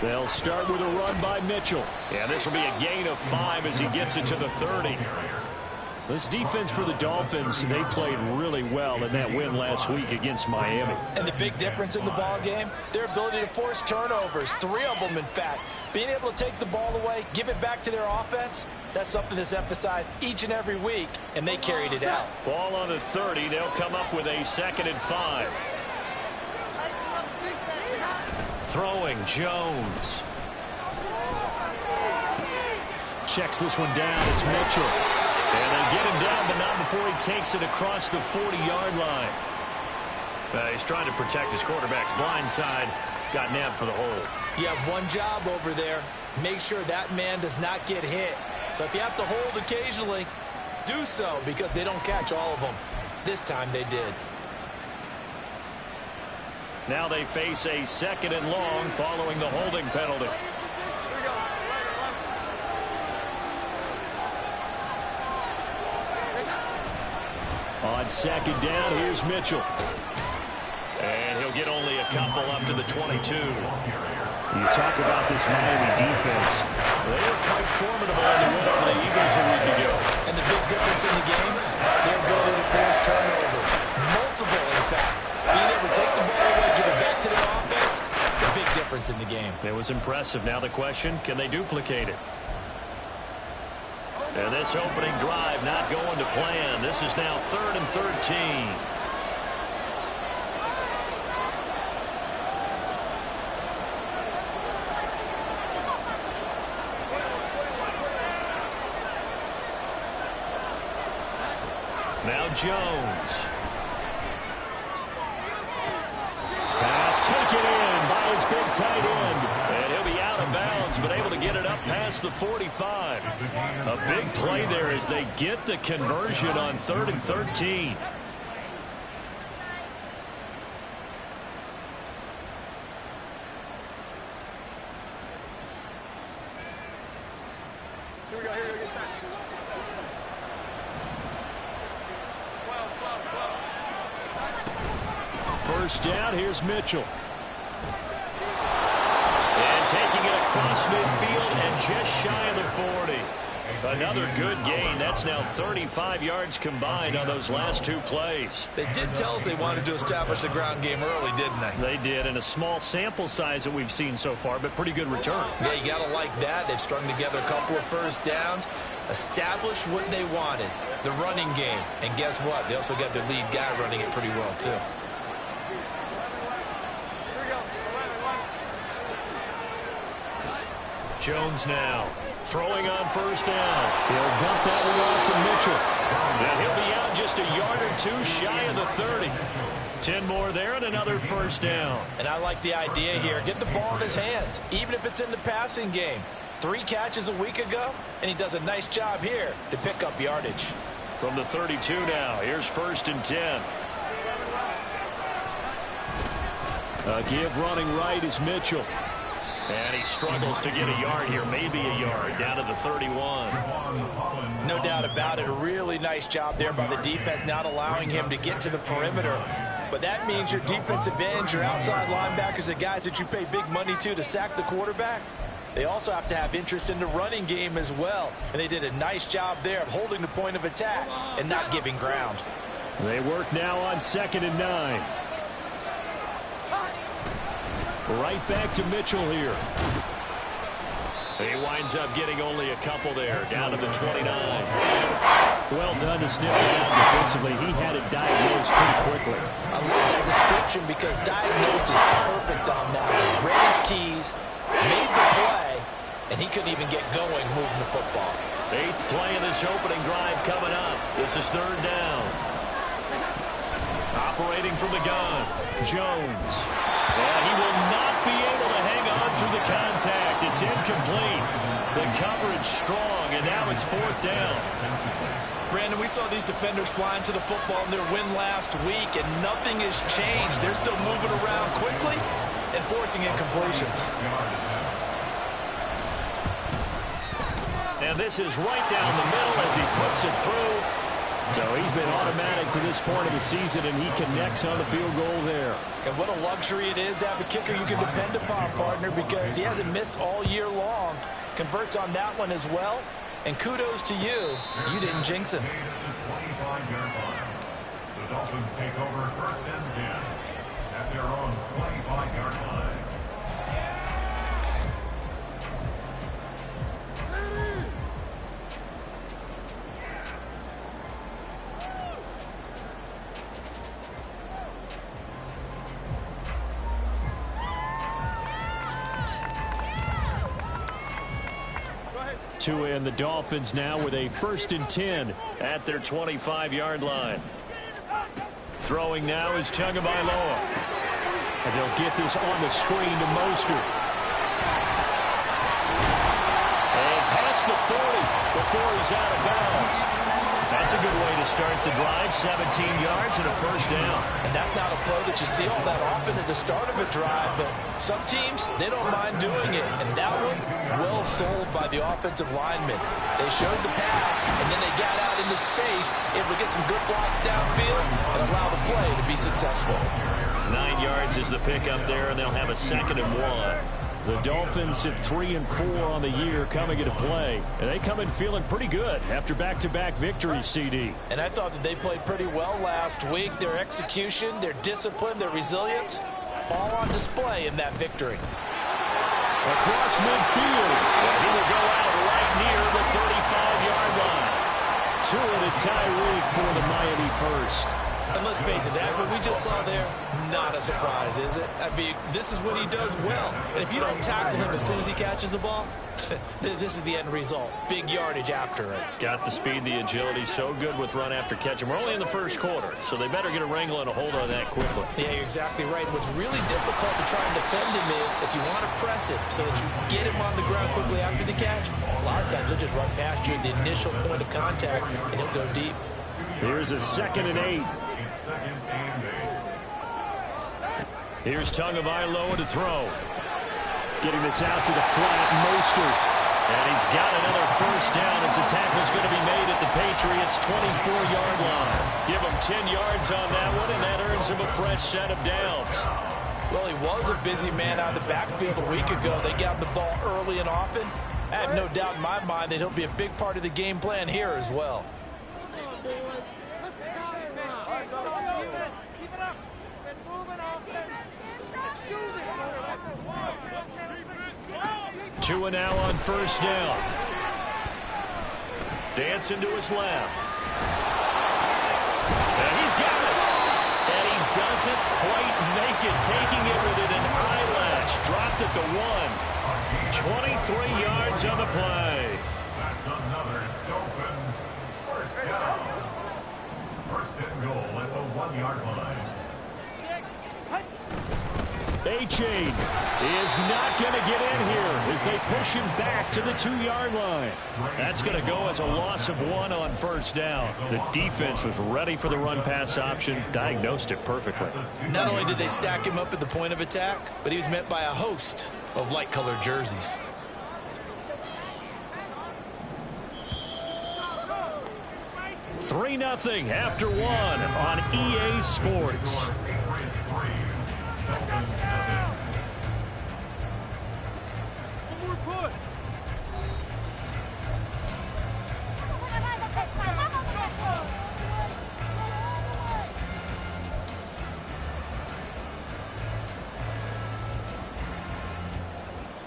They'll start with a run by Mitchell. Yeah, this will be a gain of 5 as he gets it to the 30. This defense for the Dolphins, they played really well in that win last week against Miami. And the big difference in the ball game, their ability to force turnovers, 3 of them in fact. Being able to take the ball away, give it back to their offense, that's something that's emphasized each and every week, and they carried it out. Ball on the 30, they'll come up with a 2nd and 5. Throwing, Jones. Checks this one down, it's Mitchell. And they get him down, but not before he takes it across the 40-yard line. He's trying to protect his quarterback's blind side. Got nabbed for the hold. You have one job over there. Make sure that man does not get hit. So if you have to hold occasionally, do so, because they don't catch all of them. This time they did. Now they face a 2nd and long following the holding penalty. On 2nd down, here's Mitchell. And he'll get only a couple up to the 22. You talk about this Miami defense. They were quite formidable in the win over the Eagles a week ago. And the big difference in the game, their ability to force turnovers. Multiple, in fact. Being able to take the ball away, give it back to their offense, the big difference in the game. It was impressive. Now the question, can they duplicate it? And this opening drive not going to plan. This is now 3rd and 13. Now Jones. Pass taken in by his big tight end. And he'll be out of bounds, but able to get it up past the 45. A big play there as they get the conversion on 3rd and 13. First down, here's Mitchell. And taking it across midfield and just shy of the 40. Another good gain. That's now 35 yards combined on those last 2 plays. They did tell us they wanted to establish the ground game early, didn't they? They did, and a small sample size that we've seen so far, but pretty good return. Yeah, you got to like that. They've strung together a couple of first downs, established what they wanted, the running game. And guess what? They also got their lead guy running it pretty well, too. Jones now throwing on first down. He'll dump that one off to Mitchell. And he'll be out just a yard or 2 shy of the 30. 10 more there and another first down. And I like the idea here. Get the ball in his hands, even if it's in the passing game. 3 catches a week ago, and he does a nice job here to pick up yardage. From the 32 now, here's 1st and 10. A give running right is Mitchell. And he struggles to get a yard here, maybe a yard, down to the 31. No doubt about it. A really nice job there by the defense, not allowing him to get to the perimeter. But that means your defensive ends, your outside linebackers, the guys that you pay big money to sack the quarterback, they also have to have interest in the running game as well. And they did a nice job there of holding the point of attack and not giving ground. They work now on 2nd and 9. Right back to Mitchell here. He winds up getting only a couple there, down to the 29. Well done to sniff it out defensively. He had it diagnosed pretty quickly. I love that description because diagnosed is perfect on that one. Read his keys, made the play, and he couldn't even get going moving the football. 8th play of this opening drive coming up. This is 3rd down. Operating from the gun, Jones. And he will not be able to hang on through the contact. It's incomplete. The coverage strong, and now it's 4th down. Brandon, we saw these defenders flying to the football in their win last week, and nothing has changed. They're still moving around quickly and forcing incompletions. And this is right down the middle as he puts it through. So he's been automatic to this point of the season, and he connects on the field goal there. And what a luxury it is to have a kicker you can depend upon, partner, because he hasn't missed all year long. Converts on that one as well. And kudos to you. You didn't jinx him. The Dolphins take over 1st and 10 at their own 25-yard line. To end the Dolphins now with a 1st and 10 at their 25-yard line. Throwing now is Tagovailoa. And they'll get this on the screen to Mostert. And past the 40 before he's out of bounds. That's a good way to start the drive. 17 yards and a 1st down. And that's not a play that you see all that often at the start of a drive, but some teams, they don't mind doing it. And that one, well sold by the offensive lineman. They showed the pass, and then they got out into space, able to get some good blocks downfield and allow the play to be successful. 9 yards is the pickup there, and they'll have a 2nd and 1. The Dolphins at 3 and 4 on the year coming into play. And they come in feeling pretty good after back-to-back victories, CD. And I thought that they played pretty well last week. Their execution, their discipline, their resilience, all on display in that victory. Across midfield. And he will go out right near the 35-yard line. 2 in a tie week for the Miami First. And let's face it, that what we just saw there, not a surprise, is it? I mean, this is what he does well. And if you don't tackle him as soon as he catches the ball, this is the end result. Big yardage after it. Got the speed, the agility, so good with run after catch. And we're only in the 1st quarter, so they better get a wrangle and a hold on that quickly. Yeah, you're exactly right. What's really difficult to try and defend him is if you want to press him so that you get him on the ground quickly after the catch, a lot of times he'll just run past you at the initial point of contact, and he'll go deep. Here's a 2nd and 8. Here's Tagovailoa to throw. Getting this out to the flat, Mostert. And he's got another 1st down as the tackle's going to be made at the Patriots' 24-yard line. Give him 10 yards on that one, and that earns him a fresh set of downs. Well, he was a busy man out of the backfield a week ago. They got the ball early and often. I have no doubt in my mind that he'll be a big part of the game plan here as well. Tua now on 1st down. Dancing to his left. And he's got it. And he doesn't quite make it. Taking it with an eyelash. Dropped at the 1. 23 yards on the play. That's another Dolphins 1st down. 1st and goal at the 1-yard line. A-Chain is not going to get in here as they push him back to the 2-yard line. That's going to go as a loss of 1 on 1st down. The defense was ready for the run-pass option, diagnosed it perfectly. Not only did they stack him up at the point of attack, but he was met by a host of light-colored jerseys. Three 0 after 1 on EA Sports.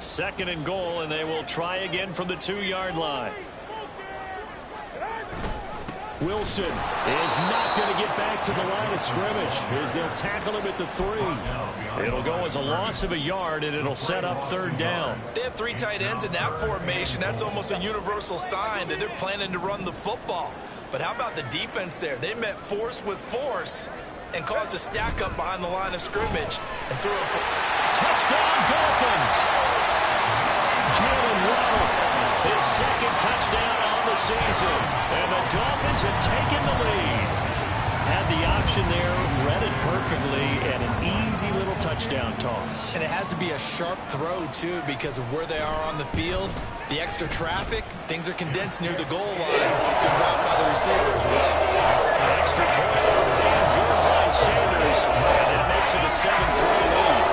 Second and goal, and they will try again from the 2-yard line. Wilson is not going to get back to the line of scrimmage as they'll tackle him at the 3. It'll go as a loss of a yard, and it'll set up 3rd down. They have 3 tight ends in that formation. That's almost a universal sign that they're planning to run the football. But how about the defense there? They met force with force and caused a stack up behind the line of scrimmage and threw it for touchdown Dolphins. Jalen Waddle, his 2nd touchdown on the season. And the Dolphins have taken the lead. Had the option motion there, read it perfectly, and an easy little touchdown toss. And it has to be a sharp throw, too, because of where they are on the field. The extra traffic, things are condensed near the goal line. Good route by the receiver as well. Extra point, and good by Sanders. And that makes it a 7-3 lead.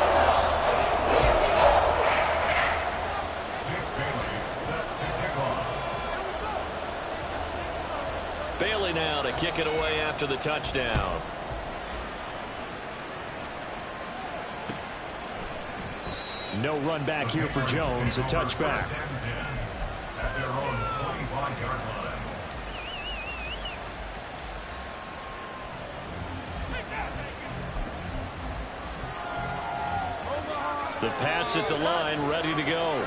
Bailey now to kick it away after the touchdown. No run back here for Jones, a touchback. At their own 25-yard line. The Pats at the line, ready to go.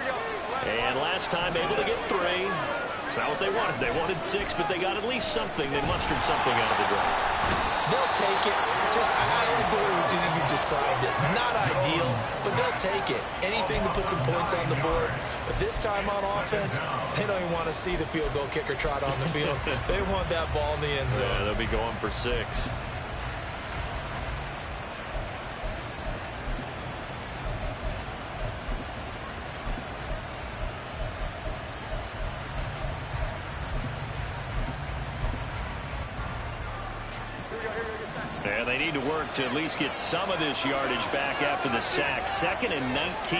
And last time able to get 3. That's not what they wanted. They wanted 6, but they got at least something. They mustered something out of the drive. They'll take it. I like the way you described it. Not ideal, but they'll take it. Anything to put some points on the board. But this time on offense, they don't even want to see the field goal kicker trot on the field. They want that ball in the end zone. Yeah, they'll be going for 6. And they need to work to at least get some of this yardage back after the sack. 2nd and 19.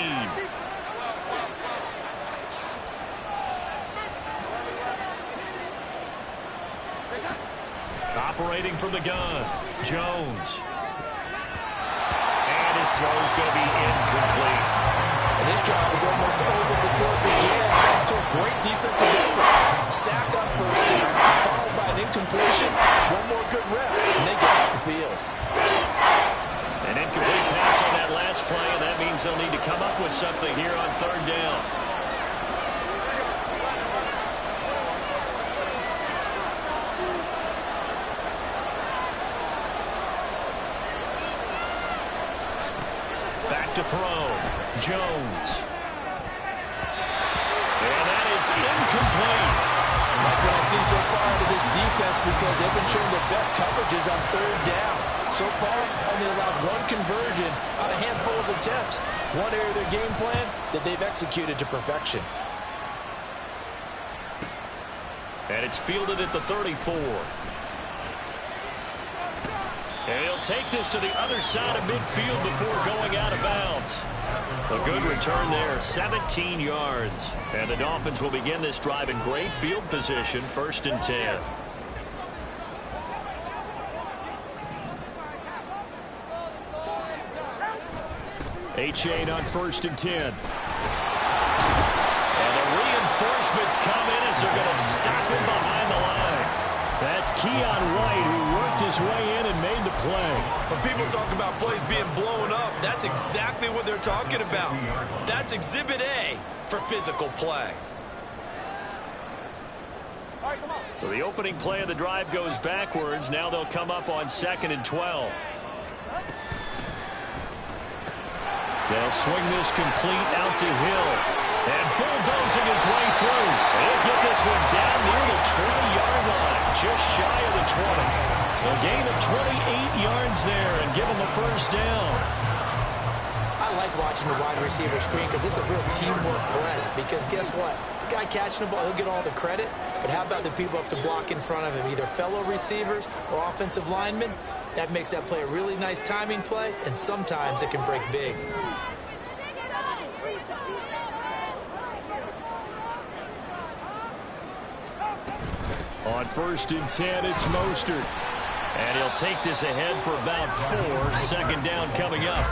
Operating from the gun, Jones. And his throw's going to be incomplete. And this drive is almost over before it began. Thanks to a great defensive effort. Sack on first down, followed by an incompletion. One more good rep, and they get off the field. An incomplete pass on that last play, and that means they'll need to come up with something here on 3rd down. Back to throw. Jones. And that is incomplete. Like what I see so far out of this defense, because they've been showing their best coverages on 3rd down. So far, only allowed 1 conversion on a handful of attempts. One area of their game plan that they've executed to perfection. And it's fielded at the 34. And he'll take this to the other side of midfield before going out of bounds. A good return there, 17 yards. And the Dolphins will begin this drive in great field position, 1st and 10. A-chain on 1st and 10. And the reinforcements come in as they're going to stop him behind the line. That's Keon White, who worked his way in and made the play. When people talk about plays being blown up, that's exactly what they're talking about. That's Exhibit A for physical play. So the opening play of the drive goes backwards. Now they'll come up on 2nd and 12. They'll swing this complete out to Hill. And bulldozing his way through. He'll get this one down near the 20-yard line, just shy of the 20. A gain of 28 yards there and give him the 1st down. I like watching the wide receiver screen because it's a real teamwork play. Because guess what? The guy catching the ball, he'll get all the credit. But how about the people up to block in front of him, either fellow receivers or offensive linemen? That makes that play a really nice timing play, and sometimes it can break big. On 1st and 10, it's Mostert. And he'll take this ahead for about 4. 2nd down coming up.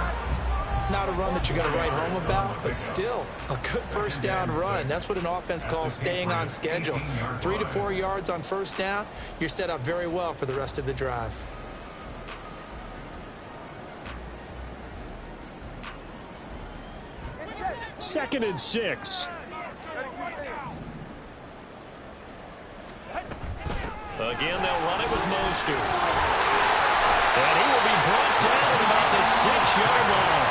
Not a run that you're going to write home about, but still a good 1st down run. That's what an offense calls staying on schedule. 3 to 4 yards on 1st down, you're set up very well for the rest of the drive. Second and 6. Again, they'll run it with Mostert. And he will be brought down at about the 6-yard line.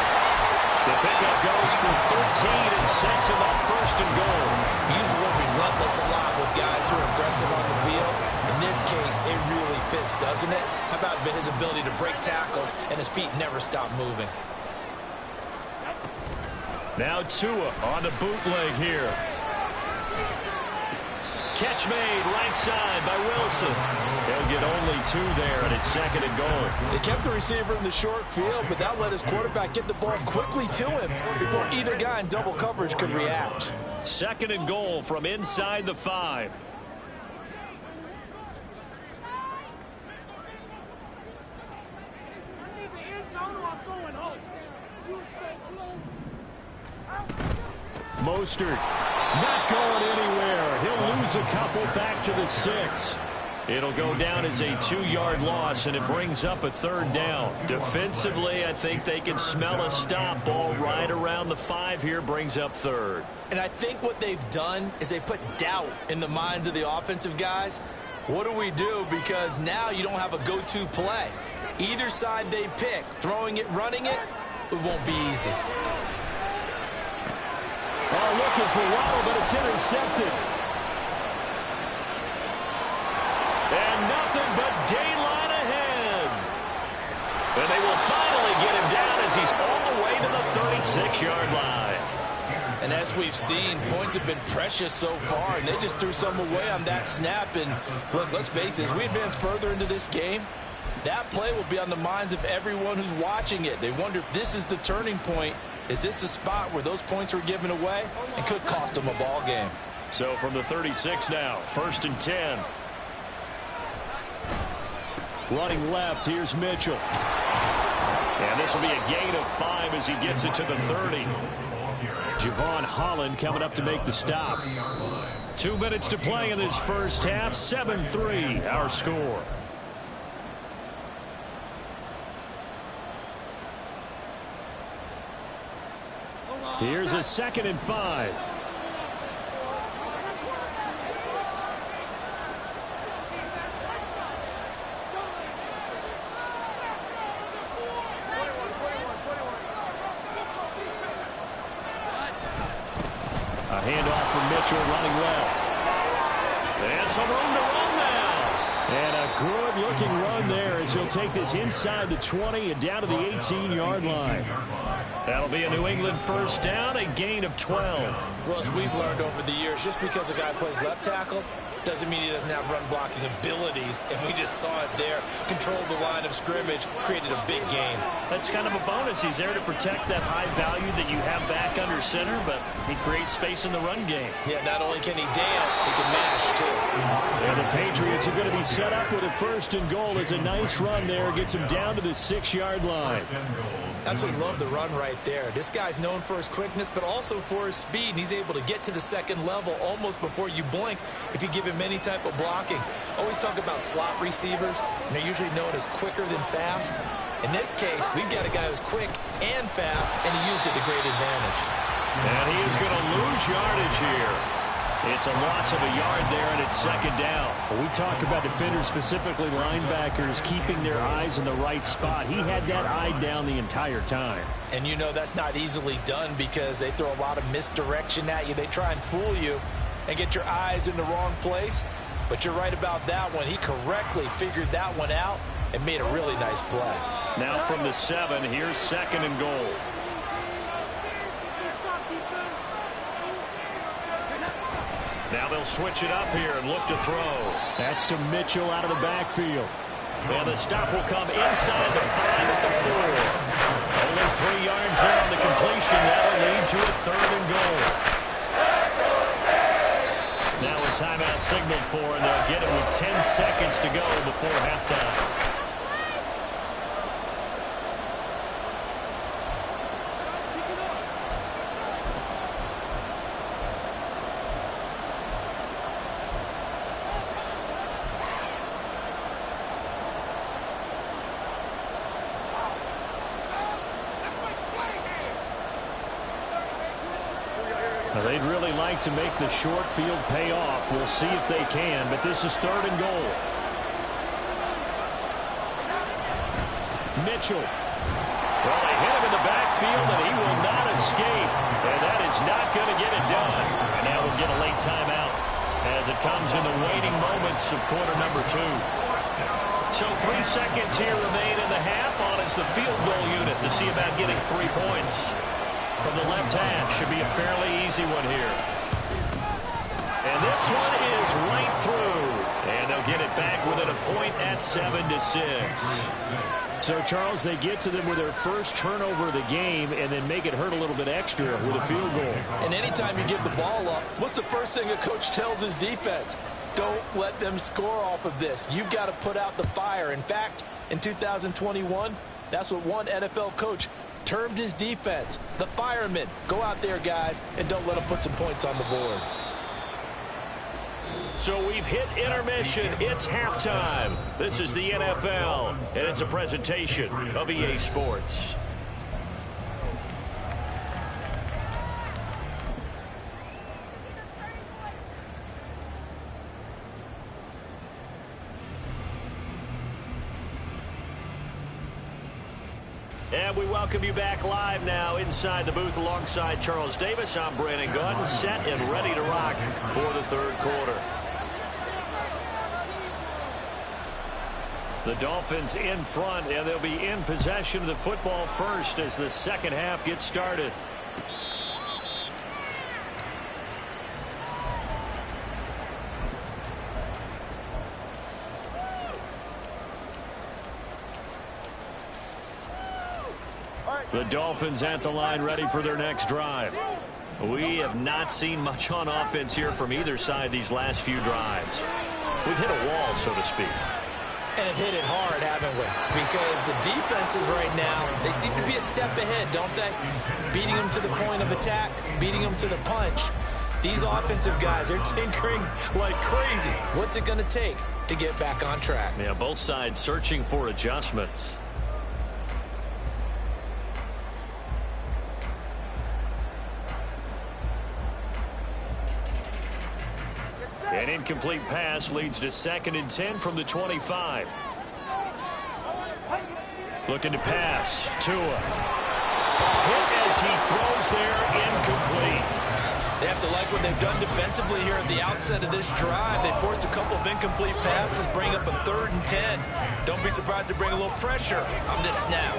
The pickup goes for 13 and sets him up first and goal. He uses the word relentless a lot with guys who are aggressive on the field. In this case, it really fits, doesn't it? How about his ability to break tackles and his feet never stop moving? Now Tua on the bootleg here. Catch made right side by Wilson. They'll get only 2 there, and it's second and goal. They kept the receiver in the short field, but that let his quarterback get the ball quickly to him before either guy in double coverage could react. Second and goal from inside the 5. Mostert not going anywhere. He'll lose a couple back to the 6. It'll go down as a 2-yard loss, and it brings up a 3rd down. Defensively, I think they can smell a stop. Ball right around the 5 here, brings up 3rd. And I think what they've done is they put doubt in the minds of the offensive guys. What do we do? Because now you don't have a go-to play. Either side they pick, throwing it, running it, it won't be easy. Oh, looking for Waddle, but it's intercepted. And nothing but daylight ahead. And they will finally get him down as he's all the way to the 36-yard line. And as we've seen, points have been precious so far, and they just threw some away on that snap. And look, let's face it, as we advance further into this game, that play will be on the minds of everyone who's watching it. They wonder if this is the turning point. Is this the spot where those points were given away and could cost them a ball game? So from the 36 now, 1st and 10. Running left, here's Mitchell. And this will be a gain of 5 as he gets it to the 30. Javon Holland coming up to make the stop. 2 minutes to play in this first half. 7-3 our score. Here's a 2nd and 5. A handoff from Mitchell running left. And some room to run now. And a good-looking run there as he'll take this inside the 20 and down to the 18-yard line. That'll be a New England first down, a gain of 12. Well, as we've learned over the years, just because a guy plays left tackle doesn't mean he doesn't have run blocking abilities, and we just saw it there. Controlled the line of scrimmage, created a big gain. That's kind of a bonus. He's there to protect that high value that you have back under center, but he creates space in the run game. Yeah, not only can he dance, he can mash, too. And the Patriots are going to be set up with a 1st and goal. It's a nice run there. Gets him down to the 6-yard line. Absolutely love the run right there. This guy's known for his quickness, but also for his speed. And he's able to get to the 2nd level almost before you blink if you give him any type of blocking. Always talk about slot receivers, and they're usually known as quicker than fast. In this case, we've got a guy who's quick and fast, and he used it to great advantage. And he is going to lose yardage here. It's a loss of a yard there, and it's 2nd down. We talk about defenders, specifically linebackers, keeping their eyes in the right spot. He had that eye down the entire time. And you know that's not easily done because they throw a lot of misdirection at you. They try and fool you and get your eyes in the wrong place. But you're right about that one. He correctly figured that one out and made a really nice play. Now from the 7, here's 2nd and goal. Now they'll switch it up here and look to throw. That's to Mitchell out of the backfield. And the stop will come inside the 5 at the 4. Only 3 yards there on the completion. That'll lead to a 3rd and goal. Now a timeout signaled for, and they'll get it with 10 seconds to go before halftime. They'd really like to make the short field pay off. We'll see if they can, but this is 3rd and goal. Mitchell. Well, they hit him in the backfield, and he will not escape. And that is not going to get it done. And now we'll get a late timeout as it comes in the waning moments of quarter number 2. So 3 seconds here remain in the half. On is the field goal unit to see about getting 3 points. From the left half, should be a fairly easy one here. And this one is right through. And they'll get it back within a point at 7-6. So, Charles, they get to them with their first turnover of the game and then make it hurt a little bit extra with a field goal. And anytime you give the ball up, what's the first thing a coach tells his defense? Don't let them score off of this. You've got to put out the fire. In fact, in 2021, that's what one NFL coach termed his defense. The firemen. Go out there, guys, and don't let them put some points on the board. So we've hit intermission. It's halftime. This is the NFL, and it's a presentation of EA Sports. And we welcome you back live now inside the booth alongside Charles Davis. I'm Brandon Gaudin, set and ready to rock for the third quarter. The Dolphins in front, and they'll be in possession of the football first as the second half gets started. The Dolphins at the line ready for their next drive. We have not seen much on offense here from either side these last few drives. We've hit a wall, so to speak. And have hit it hard, haven't we? Because the defenses right now, they seem to be a step ahead, don't they? Beating them to the point of attack, beating them to the punch. These offensive guys, they're tinkering like crazy. What's it going to take to get back on track? Yeah, both sides searching for adjustments. An incomplete pass leads to 2nd and 10 from the 25. Looking to pass. Tua. Hit as he throws there, incomplete. They have to like what they've done defensively here at the outset of this drive. They forced a couple of incomplete passes, bring up a 3rd and 10. Don't be surprised to bring a little pressure on this snap.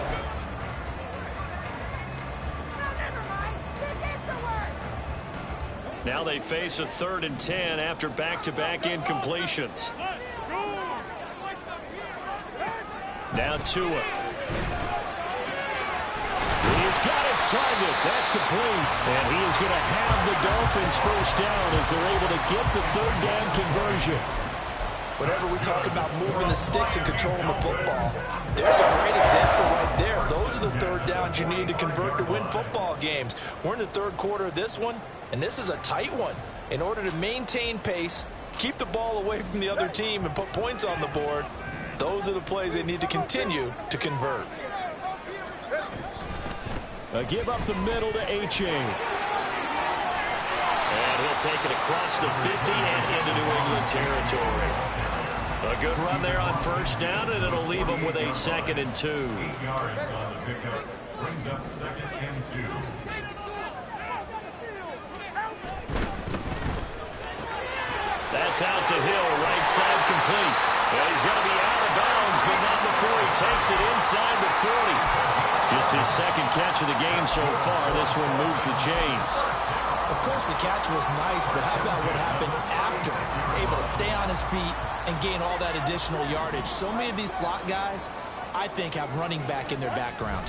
Now they face a 3rd and 10 after back-to-back incompletions. Now Tua. He's got his target. That's complete. And he is going to have the Dolphins first down as they're able to get the 3rd down conversion. Whenever we talk about moving the sticks and controlling the football, there's a great example right there. Those are the 3rd downs you need to convert to win football games. We're in the 3rd quarter of this one, and this is a tight one. In order to maintain pace, keep the ball away from the other team, and put points on the board, those are the plays they need to continue to convert. A give up the middle to H.A. And he'll take it across the 50 and into New England territory. A good run there on first down, and it'll leave them with a 2nd and 2. 8 yards on the pickup. Brings up 2nd and 2. That's out to Hill, right side complete. And he's going to be out of bounds, but not before he takes it inside the 40. Just his 2nd catch of the game so far. This one moves the chains. Of course, the catch was nice, but how about what happened after? Able to stay on his feet and gain all that additional yardage. So many of these slot guys, I think, have running back in their background.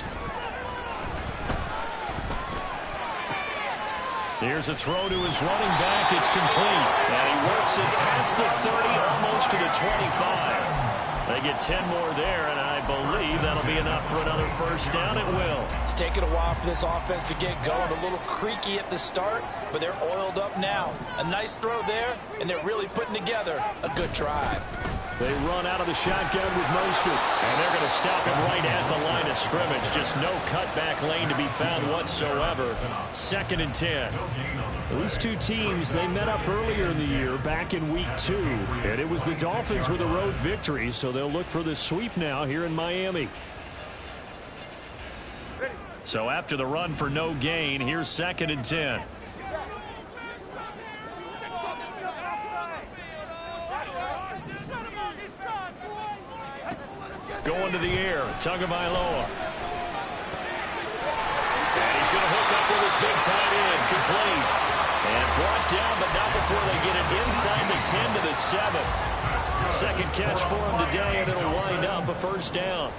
Here's a throw to his running back. It's complete. And he works it past the 30, almost to the 25. They get 10 more there, and I believe that'll be enough for another first down. It will. It's taken a while for this offense to get going. A little creaky at the start, but they're oiled up now. A nice throw there, and they're really putting together a good drive. They run out of the shotgun with Mostert, and they're going to stop him right at the line of scrimmage. Just no cutback lane to be found whatsoever. 2nd and 10. These two teams, they met up earlier in the year, back in week 2. And it was the Dolphins with a road victory, so they'll look for the sweep now here in Miami. So after the run for no gain, here's 2nd and 10. Going to the air, Tagovailoa. And he's going to hook up with his big tight end, complete. And brought down, but not before they get it inside the 10 to the 7. Second catch for him today, and it'll wind up a first down.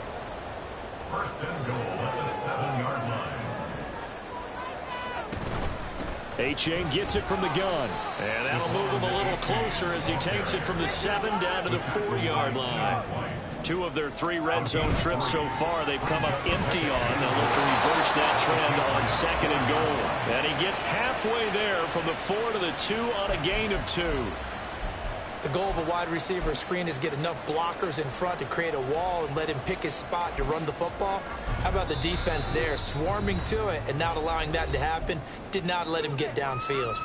First and goal at the 7-yard line. A-Chain gets it from the gun. And that'll move him a little closer as he takes it from the 7 down to the 4-yard line. 2 of their 3 red zone trips so far they've come up empty on. They'll look to reverse that trend on 2nd and goal. And he gets halfway there from the 4 to the 2 on a gain of 2. The goal of a wide receiver screen is get enough blockers in front to create a wall and let him pick his spot to run the football. How about the defense there, swarming to it and not allowing that to happen? Did not let him get downfield.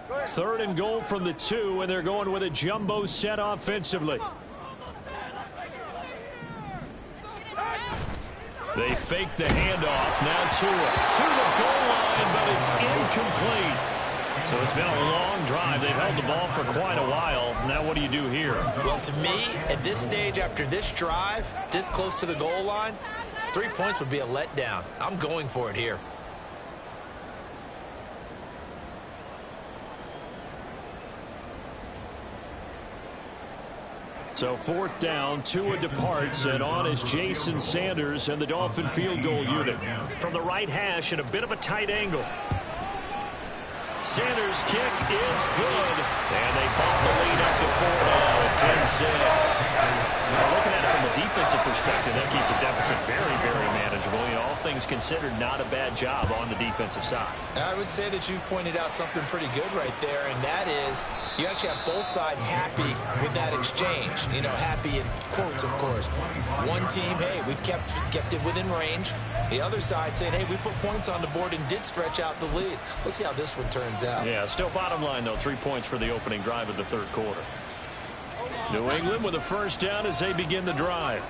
3rd and goal from the 2, and they're going with a jumbo set offensively. They fake the handoff. Now to the goal line, but it's incomplete. So it's been a long drive. They've held the ball for quite a while. Now what do you do here? Well, to me, at this stage, after this drive, this close to the goal line, 3 points would be a letdown. I'm going for it here. So 4th down, Tua departs, and on is Jason Sanders and the Dolphin field goal unit. From the right hash and a bit of a tight angle. Sanders' kick is good, and they bump the lead up to 4 now at 10-6. Looking at it from a defensive perspective, that keeps the deficit very, very manageable. You know, all things considered, not a bad job on the defensive side. I would say that you've pointed out something pretty good right there, and that is you actually have both sides happy with that exchange. You know, happy in quotes, of course. One team, hey, we've kept it within range. The other side saying, hey, we put points on the board and did stretch out the lead. Let's see how this one turns out. Yeah, still bottom line, though, 3 points for the opening drive of the 3rd quarter. New England with a first down as they begin the drive.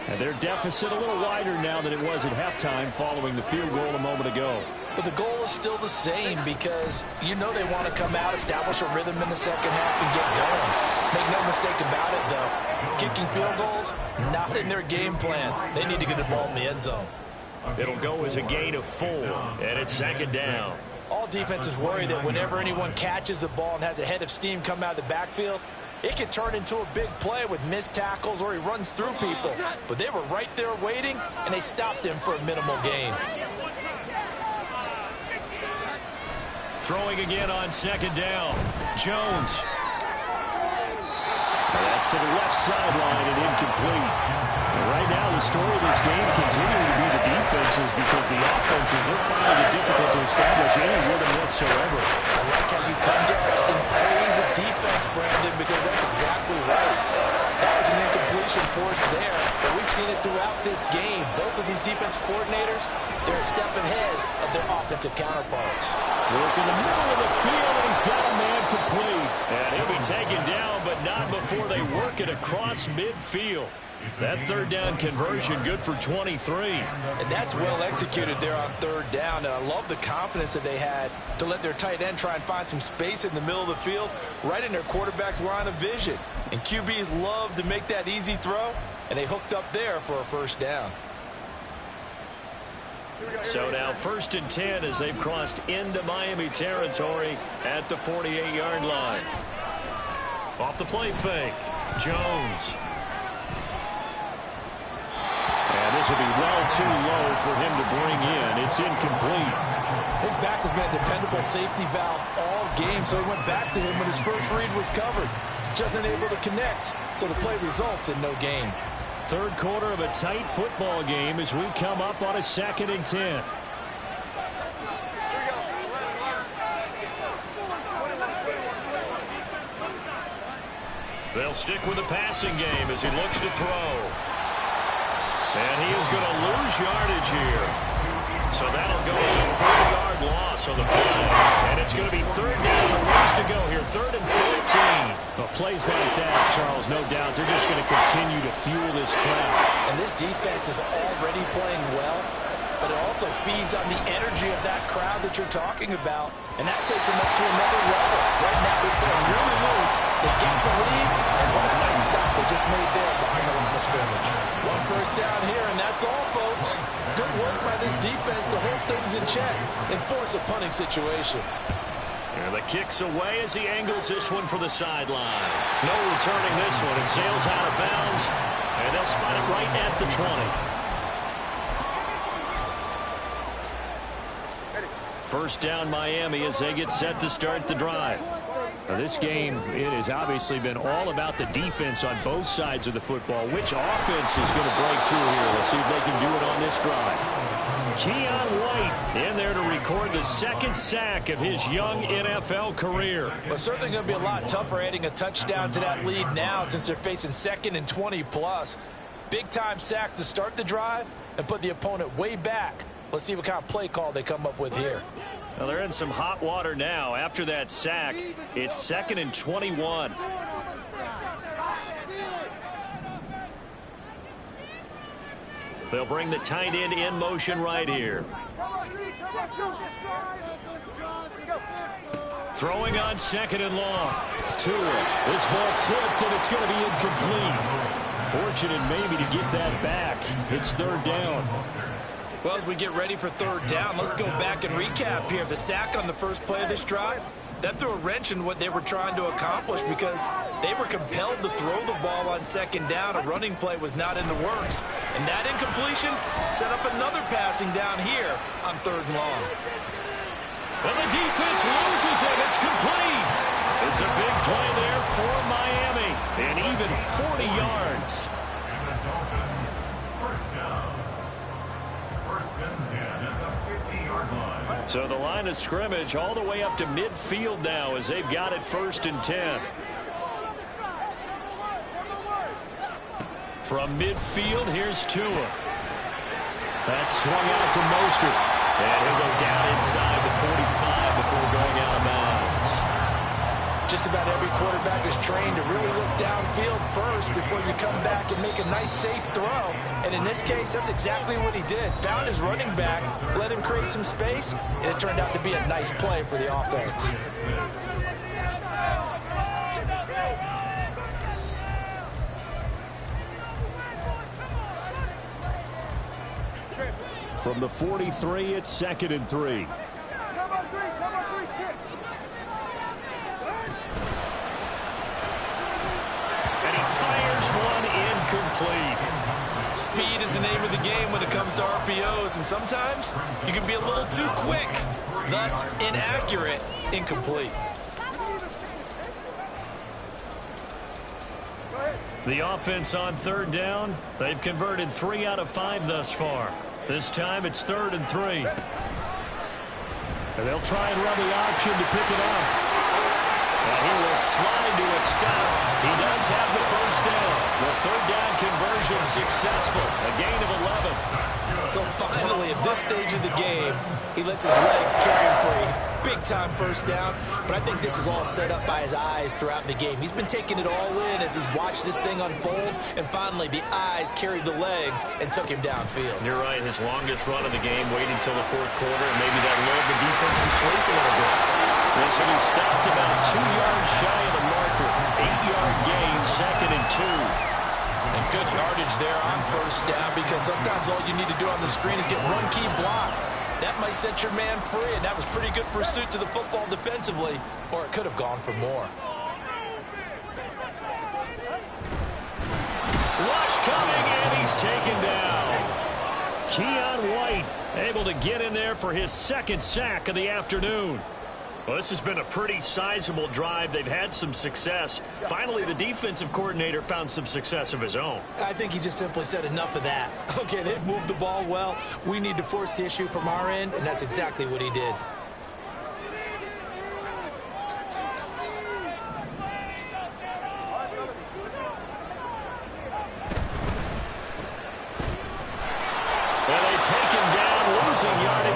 And their deficit a little wider now than it was at halftime following the field goal a moment ago. But the goal is still the same because you know they want to come out, establish a rhythm in the second half, and get going. Make no mistake about it, though. Kicking field goals, not in their game plan. They need to get the ball in the end zone. It'll go as a gain of 4, and it's 2nd down. All defenses worry that whenever anyone catches the ball and has a head of steam come out of the backfield, it can turn into a big play with missed tackles or he runs through people. But they were right there waiting, and they stopped him for a minimal gain. Throwing again on 2nd down. Jones. That's to the left sideline and incomplete. Right now, the story of this game continuing to be the defenses because the offenses, they're finding it difficult to establish any rhythm whatsoever. I like how you come to us in praise of defense, Brandon, because that's exactly right. That was an incompletion for us there, but we've seen it throughout this game. Both of these defense coordinators, they're a step ahead of their offensive counterparts. Work in the middle of the field, and he's got a man complete. And he'll be taken down, but not before they work it across midfield. That 3rd down conversion good for 23. And that's well executed there on 3rd down. And I love the confidence that they had to let their tight end try and find some space in the middle of the field, right in their quarterback's line of vision. And QBs love to make that easy throw, and they hooked up there for a first down. So now 1st and 10 as they've crossed into Miami territory at the 48-yard line. Off the play fake, Jones. And this will be well too low for him to bring in. It's incomplete. His back has been a dependable safety valve all game, so he went back to him when his first read was covered. Just unable to connect, so the play results in no gain. 3rd quarter of a tight football game as we come up on a 2nd and 10. They'll stick with the passing game as he looks to throw. And he is going to lose yardage here. So that'll go as a 40-yard loss on the play. And it's going to be third down. The ways to go here, 3rd and 14. Well, plays like that, Charles, no doubt, they're just going to continue to fuel this crowd. And this defense is already playing well, but it also feeds on the energy of that crowd that you're talking about, and that takes them up to another level. Right now, they're playing really loose. They get the lead, and what a nice stop they just made there behind the line of scrimmage. 1 first down here, and that's all, folks. Good work by this defense to hold things in check and force a punting situation. And the kick's away as he angles this one for the sideline. No returning this one. It sails out of bounds, and they'll spot it right at the 20. First down Miami as they get set to start the drive. Now this game, it has obviously been all about the defense on both sides of the football. Which offense is going to break through here? We'll see if they can do it on this drive. Keon White in there to record the 2nd sack of his young NFL career. Well, certainly going to be a lot tougher adding a touchdown to that lead now since they're facing 2nd and 20+. Big-time sack to start the drive and put the opponent way back. Let's see what kind of play call they come up with here. Well, they're in some hot water now. After that sack, it's 2nd and 21. They'll bring the tight end in motion right here. Throwing on 2nd and long. Tua. This ball tipped, and it's going to be incomplete. Fortunate maybe to get that back. It's 3rd down. Well, as we get ready for 3rd down, let's go back and recap here. The sack on the first play of this drive, that threw a wrench in what they were trying to accomplish because they were compelled to throw the ball on 2nd down. A running play was not in the works. And that incompletion set up another passing down here on 3rd and long. And the defense loses it. It's complete. It's a big play there for Miami. And even 40 yards. And the Dolphins, first down. 1st and 10 at the 50-yard line. So the line of scrimmage all the way up to midfield now as they've got it 1st and 10. From midfield, here's Tua. That's swung out to Mostert. And he'll go down inside the 45 before going out of bounds. Just about every quarterback is trained to really look downfield first before you come back and make a nice, safe throw. And in this case, that's exactly what he did. Found his running back, let him create some space, and it turned out to be a nice play for the offense. From the 43, it's 2nd and 3. And he fires one incomplete. Speed is the name of the game when it comes to RPOs, and sometimes you can be a little too quick, thus inaccurate, incomplete. The offense on 3rd down, they've converted 3 out of 5 thus far. This time it's 3rd and 3. And they'll try and run the option to pick it up. And he will slide to a stop. He does have the 1st down. The 3rd down conversion successful. A gain of 11. So finally, at this stage of the game, he lets his legs carry him for a big-time 1st down. But I think this is all set up by his eyes throughout the game. He's been taking it all in as he's watched this thing unfold. And finally, the eyes carried the legs and took him downfield. You're right. His longest run of the game waiting until the 4th quarter. And maybe that lulled the defense to sleep a little bit. This one is stopped about 2 yards shy of the marker. 8-yard gain, 2nd and 2. And good yardage there on 1st down because sometimes all you need to do on the screen is get one key block. That might set your man free, and that was pretty good pursuit to the football defensively, or it could have gone for more. Rush coming, and he's taken down. Keon White able to get in there for his 2nd sack of the afternoon. Well, this has been a pretty sizable drive. They've had some success. Finally, the defensive coordinator found some success of his own. I think he just simply said enough of that. Okay, they've moved the ball well. We need to force the issue from our end, and that's exactly what he did. Well, they take him down, losing yardage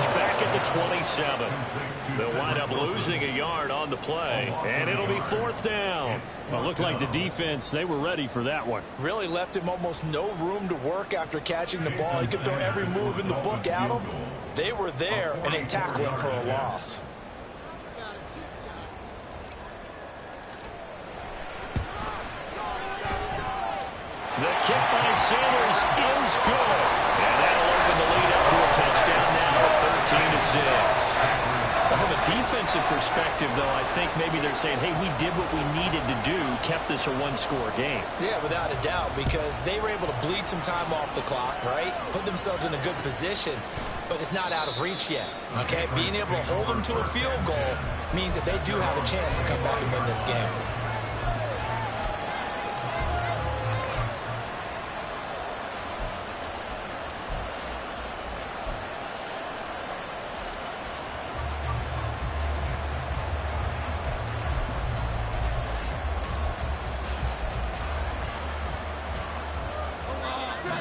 37. They'll wind up losing a yard on the play, and it'll be 4th down. Well, it looked like the defense, they were ready for that one. Really left him almost no room to work after catching the ball. He could throw every move in the book at him. They were there, and they tackled him for a loss. The kick by Sanders is good. And that'll open the lead up to a touchdown now at 13-6. From a defensive perspective, though, I think maybe they're saying, hey, we did what we needed to do, kept this a one-score game. Yeah, without a doubt, because they were able to bleed some time off the clock, right? Put themselves in a good position, but it's not out of reach yet, okay? Being able to hold them to a field goal means that they do have a chance to come back and win this game.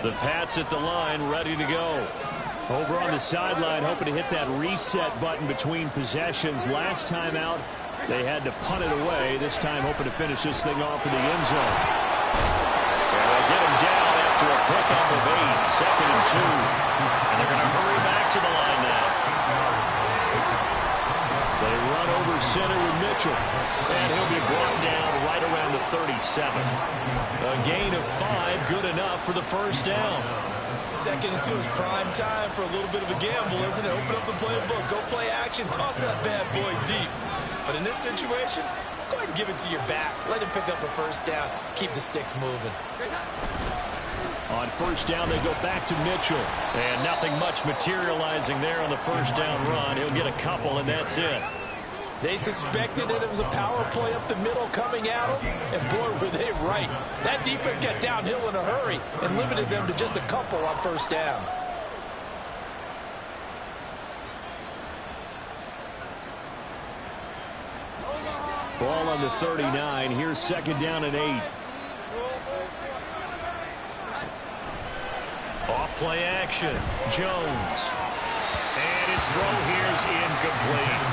The Pats at the line, ready to go. Over on the sideline, hoping to hit that reset button between possessions. Last time out, they had to punt it away. This time, hoping to finish this thing off in the end zone. And they'll get him down after a pickup of 8, 2nd and 2. And they're going to hurry back to the line now. They run over center with Mitchell. And he'll be brought down right around the 37. A gain of 5, good enough for the 1st down. 2nd and 2 is prime time for a little bit of a gamble, isn't it? Open up the playbook, go play action, toss that bad boy deep. But in this situation, go ahead and give it to your back. Let him pick up a 1st down, keep the sticks moving. On 1st down, they go back to Mitchell. And nothing much materializing there on the 1st down run. He'll get a couple, and that's it. They suspected it was a power play up the middle coming at them, and boy, were they right. That defense got downhill in a hurry and limited them to just a couple on 1st down. Ball on the 39. Here's 2nd down and 8. Off play action. Jones. And his throw here is incomplete.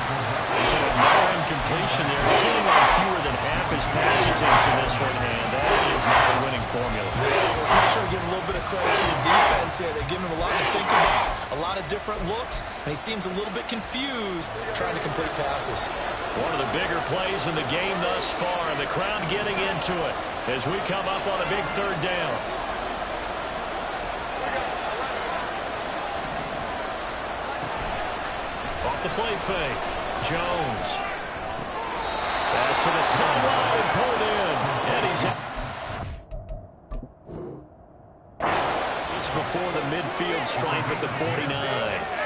So another incompletion there. He's hitting on fewer than half his pass attempts in this one, and that is not a winning formula. Yeah, so let's make sure we give a little bit of credit to the defense here. They're giving him a lot to think about, a lot of different looks, and he seems a little bit confused trying to complete passes. One of the bigger plays in the game thus far, and the crowd getting into it as we come up on a big 3rd down. Off the play fake. Jones. Pass to the sideline and pulled in. And he's just before the midfield stripe at the 49.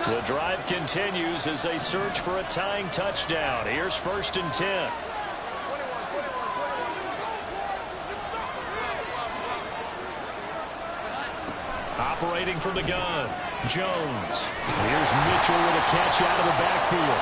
The drive continues as they search for a tying touchdown. Here's 1st and 10. Operating from the gun, Jones. Here's Mitchell with a catch out of the backfield.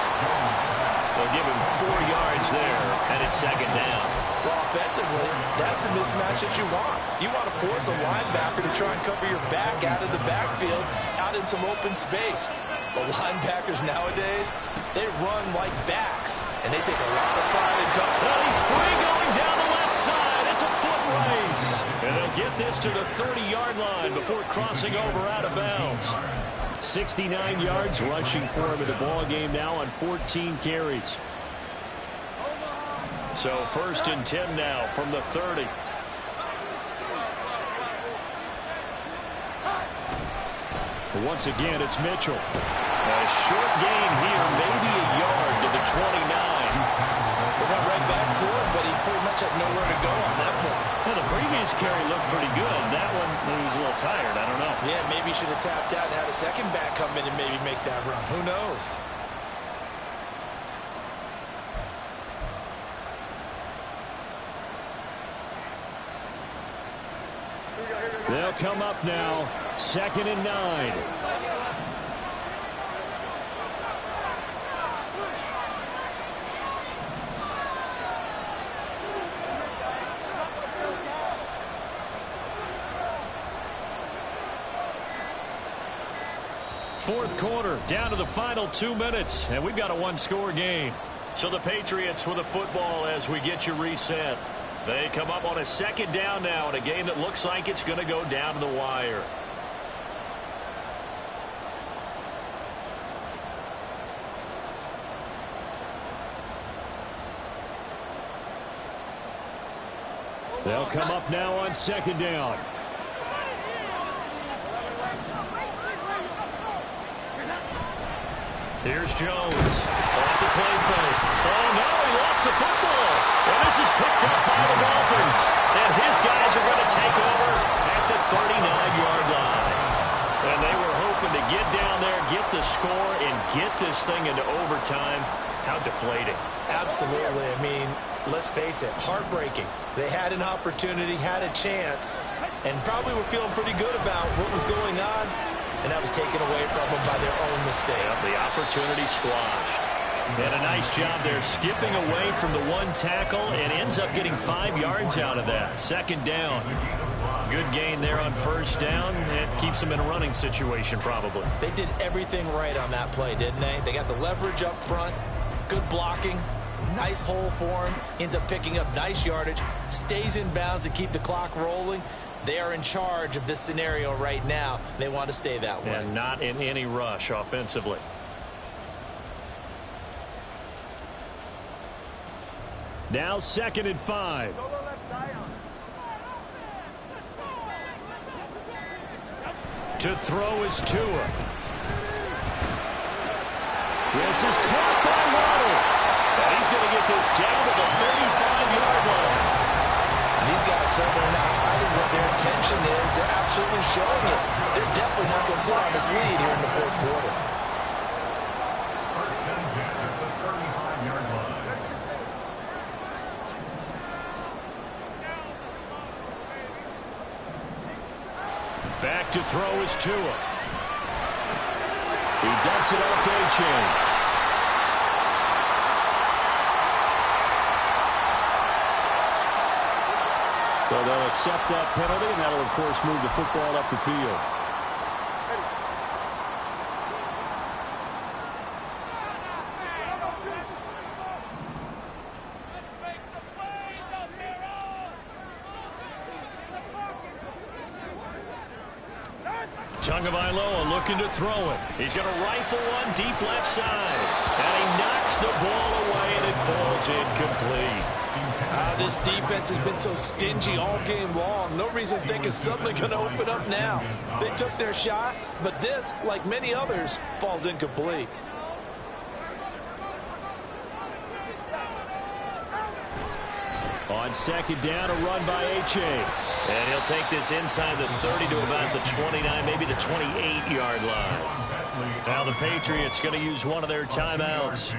They'll give him 4 yards there, and it's 2nd down. Well, offensively, that's the mismatch that you want. You want to force a linebacker to try and cover your back out of the backfield, out in some open space. The linebackers nowadays, they run like backs, and they take a lot of pride in coverage. Well, he's free going down the left side. It's a foot race. And they'll get this to the 30-yard line before crossing over out of bounds. 69 yards rushing for him in the ball game now on 14 carries. So 1st and 10 now from the 30. Once again, it's Mitchell. A short gain here, maybe a yard to the 29. They went right back to him, but he pretty much had nowhere to go on that play. Well, the previous carry looked pretty good. That one, he was a little tired. I don't know. Yeah, maybe he should have tapped out and had a second back come in and maybe make that run. Who knows? They'll come up now. 2nd and 9. Fourth quarter, down to the final 2 minutes, and we've got a one-score game. So the Patriots with the football as we get you reset. They come up on a second down now in a game that looks like it's going to go down to the wire. They'll come up now on second down. Here's Jones. Off the play fake. Oh, no, he lost the football. And this is picked up by the Dolphins. And his guys are going to take over at the 39-yard line. And they were hoping to get down there, get the score, and get this thing into overtime. How deflating. Absolutely. I mean, let's face it, heartbreaking. They had an opportunity, had a chance, and probably were feeling pretty good about what was going on, and that was taken away from them by their own mistake. Yep, the opportunity squashed. And a nice job there, skipping away from the one tackle, and ends up getting 5 yards out of that. Second down. Good gain there on first down. It keeps them in a running situation, probably. They did everything right on that play, didn't they? They got the leverage up front, good blocking, nice hole for him, ends up picking up nice yardage, stays in bounds to keep the clock rolling. They are in charge of this scenario right now. They want to stay that way. And not in any rush offensively. Now 2nd and 5. To throw is Tua. This is caught by Waddle. And he's going to get this down to the 35-yard line. These guys certainly are not hiding what their intention is. They're absolutely showing it. They're definitely not going to sit on this lead here in the fourth quarter. First and 10 at the 35-yard line. Back to throw is Tua. He dumps it off to A-Chain. So they'll accept that penalty, and that'll, of course, move the football up the field. Tagovailoa looking to throw it. He's going to rifle one deep left side. And he knocks the ball away, and it falls incomplete. This defense has been so stingy all game long. No reason to think it's suddenly going to open up now. They took their shot, but this, like many others, falls incomplete. On second down, a run by A-Chain. And he'll take this inside the 30 to about the 29, maybe the 28-yard line. Now the Patriots going to use one of their timeouts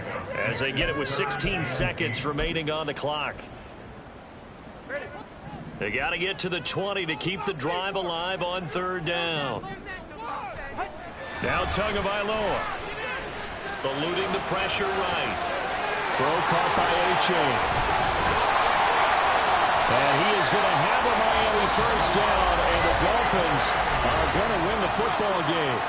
as they get it with 16 seconds remaining on the clock. They got to get to the 20 to keep the drive alive on third down. Now Tagovailoa eluding the pressure right. Throw caught by A-Chain. And he is going to have a Miami first down, and the Dolphins are going to win the football game.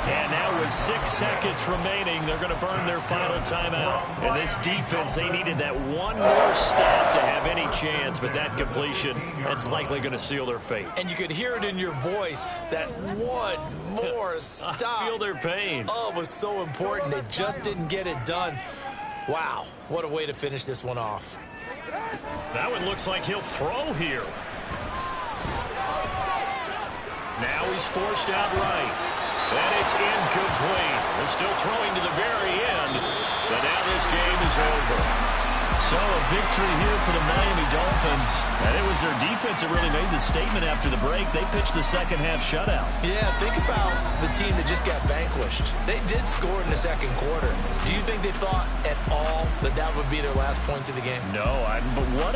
And now with 6 seconds remaining, they're going to burn their final timeout. And this defense, they needed that one more stop to have any chance, but that completion, that's likely going to seal their fate. And you could hear it in your voice, that one more stop. I feel their pain. Oh, it was so important. They just didn't get it done. Wow, what a way to finish this one off. That one looks like he'll throw here. Now he's forced out right. And it's incomplete. They're still throwing to the very end. But now this game is over. So a victory here for the Miami Dolphins. And it was their defense that really made the statement after the break. They pitched the second half shutout. Yeah, think about the team that just got vanquished. They did score in the second quarter. Do you think they thought at all that that would be their last points of the game? No, but what